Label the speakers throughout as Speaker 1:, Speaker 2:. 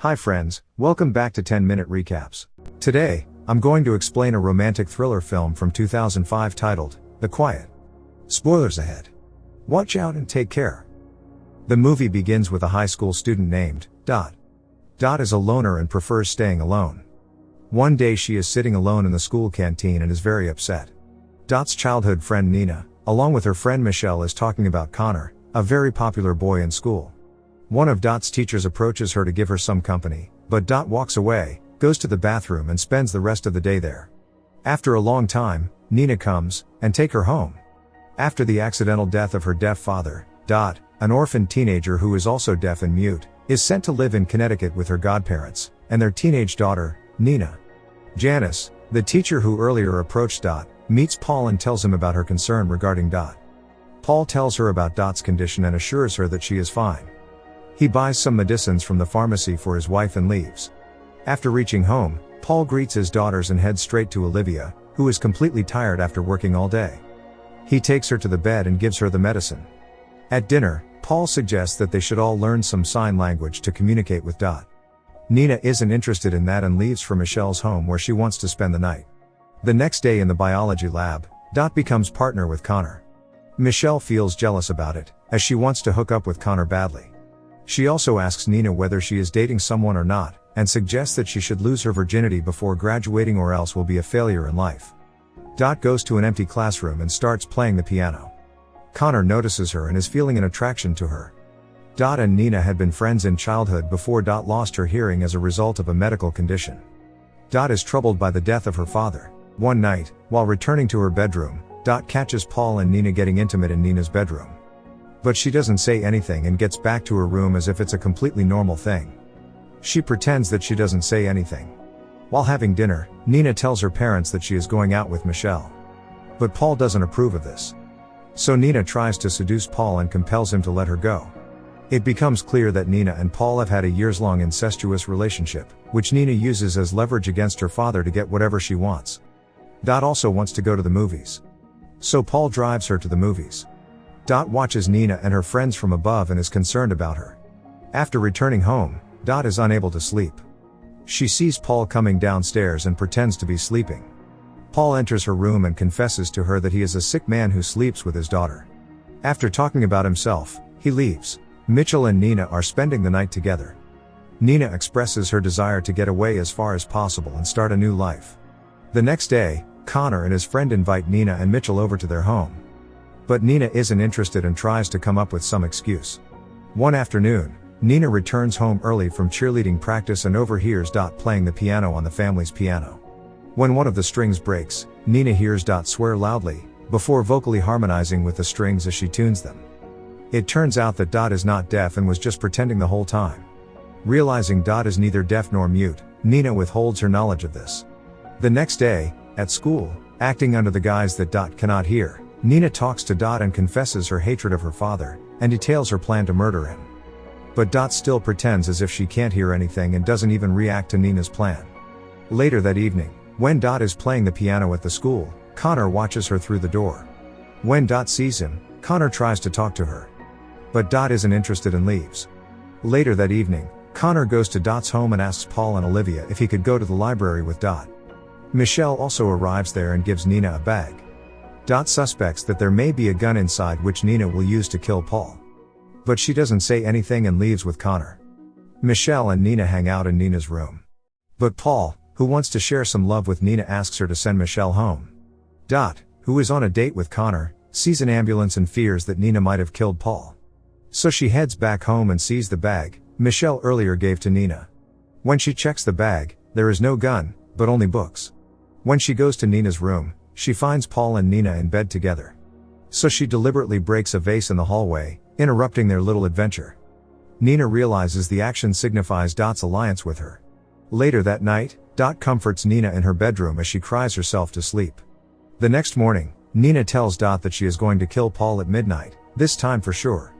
Speaker 1: Hi friends, welcome back to 10-minute recaps. Today, I'm going to explain a romantic thriller film from 2005 titled, The Quiet. Spoilers ahead. Watch out and take care. The movie begins with a high school student named Dot. Dot is a loner and prefers staying alone. One day she is sitting alone in the school canteen and is very upset. Dot's childhood friend Nina, along with her friend Michelle, is talking about Connor, a very popular boy in school. One of Dot's teachers approaches her to give her some company, but Dot walks away, goes to the bathroom and spends the rest of the day there. After a long time, Nina comes and takes her home. After the accidental death of her deaf father, Dot, an orphan teenager who is also deaf and mute, is sent to live in Connecticut with her godparents and their teenage daughter, Nina. Janice, the teacher who earlier approached Dot, meets Paul and tells him about her concern regarding Dot. Paul tells her about Dot's condition and assures her that she is fine. He buys some medicines from the pharmacy for his wife and leaves. After reaching home, Paul greets his daughters and heads straight to Olivia, who is completely tired after working all day. He takes her to the bed and gives her the medicine. At dinner, Paul suggests that they should all learn some sign language to communicate with Dot. Nina isn't interested in that and leaves for Michelle's home where she wants to spend the night. The next day in the biology lab, Dot becomes partner with Connor. Michelle feels jealous about it, as she wants to hook up with Connor badly. She also asks Nina whether she is dating someone or not, and suggests that she should lose her virginity before graduating or else will be a failure in life. Dot goes to an empty classroom and starts playing the piano. Connor notices her and is feeling an attraction to her. Dot and Nina had been friends in childhood before Dot lost her hearing as a result of a medical condition. Dot is troubled by the death of her father. One night, while returning to her bedroom, Dot catches Paul and Nina getting intimate in Nina's bedroom. But she doesn't say anything and gets back to her room as if it's a completely normal thing. She pretends that she doesn't say anything. While having dinner, Nina tells her parents that she is going out with Michelle. But Paul doesn't approve of this. So Nina tries to seduce Paul and compels him to let her go. It becomes clear that Nina and Paul have had a years-long incestuous relationship, which Nina uses as leverage against her father to get whatever she wants. Dot also wants to go to the movies. So Paul drives her to the movies. Dot watches Nina and her friends from above and is concerned about her. After returning home, Dot is unable to sleep. She sees Paul coming downstairs and pretends to be sleeping. Paul enters her room and confesses to her that he is a sick man who sleeps with his daughter. After talking about himself, he leaves. Mitchell and Nina are spending the night together. Nina expresses her desire to get away as far as possible and start a new life. The next day, Connor and his friend invite Nina and Mitchell over to their home. But Nina isn't interested and tries to come up with some excuse. One afternoon, Nina returns home early from cheerleading practice and overhears Dot playing the piano on the family's piano. When one of the strings breaks, Nina hears Dot swear loudly, before vocally harmonizing with the strings as she tunes them. It turns out that Dot is not deaf and was just pretending the whole time. Realizing Dot is neither deaf nor mute, Nina withholds her knowledge of this. The next day, at school, acting under the guise that Dot cannot hear, Nina talks to Dot and confesses her hatred of her father, and details her plan to murder him. But Dot still pretends as if she can't hear anything and doesn't even react to Nina's plan. Later that evening, when Dot is playing the piano at the school, Connor watches her through the door. When Dot sees him, Connor tries to talk to her. But Dot isn't interested and leaves. Later that evening, Connor goes to Dot's home and asks Paul and Olivia if he could go to the library with Dot. Michelle also arrives there and gives Nina a bag. Dot suspects that there may be a gun inside which Nina will use to kill Paul. But she doesn't say anything and leaves with Connor. Michelle and Nina hang out in Nina's room. But Paul, who wants to share some love with Nina, asks her to send Michelle home. Dot, who is on a date with Connor, sees an ambulance and fears that Nina might have killed Paul. So she heads back home and sees the bag Michelle earlier gave to Nina. When she checks the bag, there is no gun, but only books. When she goes to Nina's room, she finds Paul and Nina in bed together. So she deliberately breaks a vase in the hallway, interrupting their little adventure. Nina realizes the action signifies Dot's alliance with her. Later that night, Dot comforts Nina in her bedroom as she cries herself to sleep. The next morning, Nina tells Dot that she is going to kill Paul at midnight, this time for sure.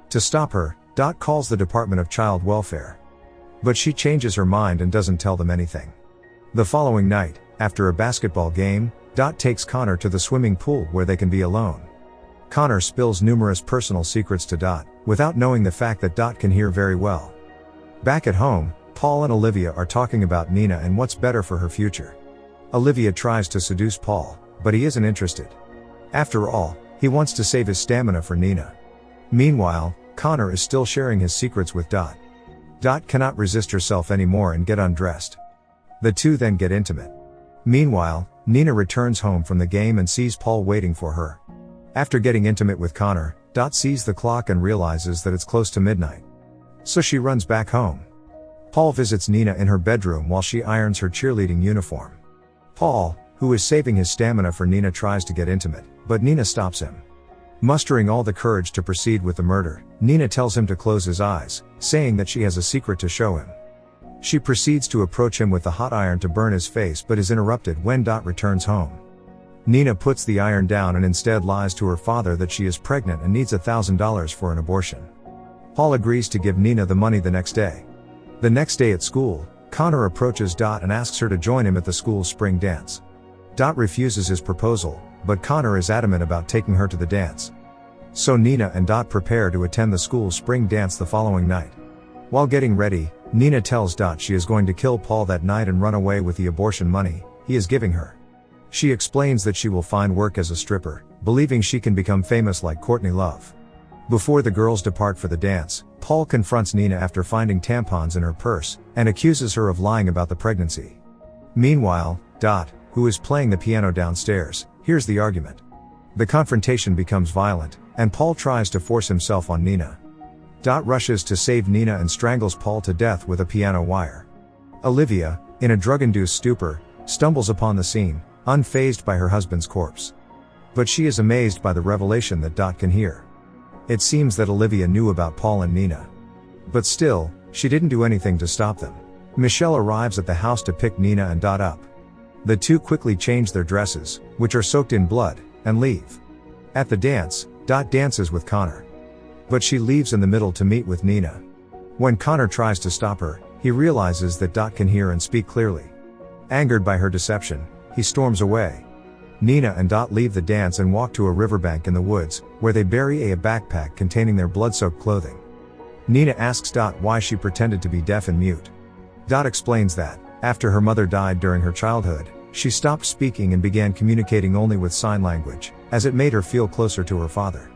Speaker 1: To stop her, Dot calls the Department of Child Welfare. But she changes her mind and doesn't tell them anything. The following night, after a basketball game, Dot takes Connor to the swimming pool where they can be alone. Connor spills numerous personal secrets to Dot, without knowing the fact that Dot can hear very well. Back at home, Paul and Olivia are talking about Nina and what's better for her future. Olivia tries to seduce Paul, but he isn't interested. After all, he wants to save his stamina for Nina. Meanwhile, Connor is still sharing his secrets with Dot. Dot cannot resist herself anymore and get undressed. The two then get intimate. Meanwhile, Nina returns home from the game and sees Paul waiting for her. After getting intimate with Connor, Dot sees the clock and realizes that it's close to midnight. So she runs back home. Paul visits Nina in her bedroom while she irons her cheerleading uniform. Paul, who is saving his stamina for Nina, tries to get intimate, but Nina stops him. Mustering all the courage to proceed with the murder, Nina tells him to close his eyes, saying that she has a secret to show him. She proceeds to approach him with the hot iron to burn his face but is interrupted when Dot returns home. Nina puts the iron down and instead lies to her father that she is pregnant and needs $1,000 for an abortion. Paul agrees to give Nina the money the next day. The next day at school, Connor approaches Dot and asks her to join him at the school's spring dance. Dot refuses his proposal, but Connor is adamant about taking her to the dance. So Nina and Dot prepare to attend the school's spring dance the following night. While getting ready, Nina tells Dot she is going to kill Paul that night and run away with the abortion money he is giving her. She explains that she will find work as a stripper, believing she can become famous like Courtney Love. Before the girls depart for the dance, Paul confronts Nina after finding tampons in her purse, and accuses her of lying about the pregnancy. Meanwhile, Dot, who is playing the piano downstairs, hears the argument. The confrontation becomes violent, and Paul tries to force himself on Nina. Dot rushes to save Nina and strangles Paul to death with a piano wire. Olivia, in a drug-induced stupor, stumbles upon the scene, unfazed by her husband's corpse. But she is amazed by the revelation that Dot can hear. It seems that Olivia knew about Paul and Nina. But still, she didn't do anything to stop them. Michelle arrives at the house to pick Nina and Dot up. The two quickly change their dresses, which are soaked in blood, and leave. At the dance, Dot dances with Connor. But she leaves in the middle to meet with Nina. When Connor tries to stop her, he realizes that Dot can hear and speak clearly. Angered by her deception, he storms away. Nina and Dot leave the dance and walk to a riverbank in the woods, where they bury a backpack containing their blood-soaked clothing. Nina asks Dot why she pretended to be deaf and mute. Dot explains that, after her mother died during her childhood, she stopped speaking and began communicating only with sign language, as it made her feel closer to her father.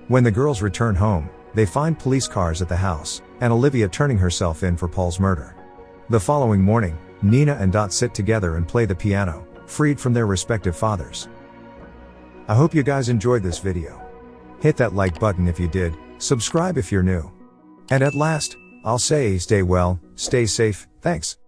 Speaker 1: When the girls return home, they find police cars at the house, and Olivia turning herself in for Paul's murder. The following morning, Nina and Dot sit together and play the piano, freed from their respective fathers. I hope you guys enjoyed this video. Hit that like button if you did, subscribe if you're new. And at last, I'll say stay well, stay safe, thanks.